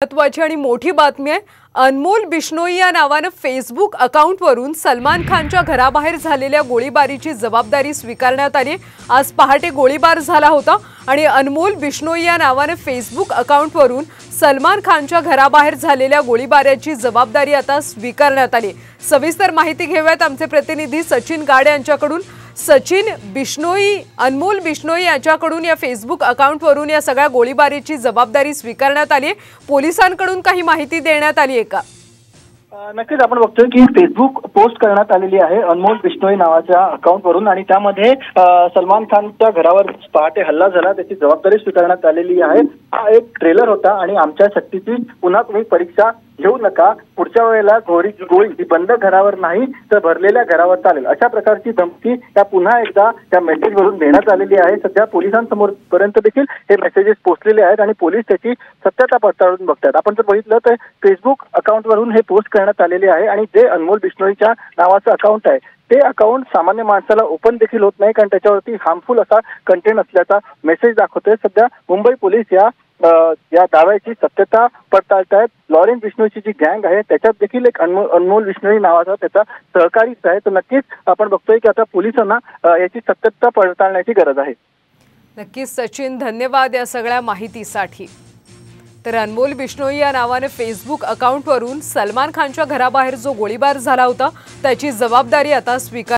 महत्त्वाची आणि मोठी बातमी आहे। अनमोल बिश्नोई या नावाने फेसबुक अकाउंटवरून सलमान खानच्या घराबाहेर झालेल्या गोळीबारीची जबाबदारी स्वीकारण्यात आली। आज पहाटे गोळीबार झाला होता आणि अनमोल बिश्नोई या नावाने फेसबुक अकाउंटवरून सलमान खानच्या घराबाहेर झालेल्या गोळीबाराची जबाबदारी आता स्वीकारण्यात आली। सविस्तर माहिती घेऊयात आमचे प्रतिनिधी सचिन गाड यांच्याकडून। सचिन, अनमोल बिश्नोई यांच्याकडून या फेसबुक अकाउंटवरून या सगळ्या गोळीबारीची जबाबदारी स्वीकारण्यात आली। पोलिसांकडून काही माहिती देण्यात आली आहे का? नक्कीच आपण बघतोय की फेसबुक पोस्ट करण्यात आलेली आहे अनमोल बिश्नोई नावाच्या अकाउंटवरून आणि त्यामध्ये सलमान खानच्या घरावर पहाटे हल्ला झाला त्याची जबाबदारी स्वीकारण्यात आलेली आहे। हा एक ट्रेलर होता आणि आमच्या शक्तीची पुन्हा तुम्ही परीक्षा घेऊ नका, पुढच्या वेळेला गोळी ही बंद घरावर नाही तर भरलेल्या घरावर चालेल, अशा प्रकारची धमकी त्या पुन्हा एकदा त्या मेसेजवरून देण्यात आलेली आहे। सध्या पोलिसांसमोर पर्यंत देखील हे मेसेजेस पोहोचलेले आहेत आणि पोलीस त्याची सत्यता पडताळून बघतात। आपण जर बघितलं तर फेसबुक अकाउंटवरून हे पोस्ट करण्यात आलेले आहे आणि जे अनमोल बिश्नोईच्या नावाचं अकाउंट आहे ते अकाउंट सामान्य माणसाला ओपन देखील होत नाही, कारण त्याच्यावरती हार्मफुल असा कंटेंट असल्याचा मेसेज दाखवतोय। सध्या मुंबई पोलीस या दाव्याची सत्यता पडताळतायत। लॉरेन्स बिश्नोईची जी गँग आहे त्याच्यात देखील एक अनमोल बिश्नोई नावाचा त्याचा सहकारीच आहे। तर नक्कीच आपण बघतोय की आता पोलिसांना याची सत्यता पडताळण्याची गरज आहे। नक्कीच सचिन, धन्यवाद या सगळ्या माहितीसाठी। तर अनमोल बिश्नोई या नावाने फेसबुक अकाउंटवरून सलमान खानच्या घराबाहेर जो गोळीबार झाला होता त्याची जबाबदारी आता स्वीकार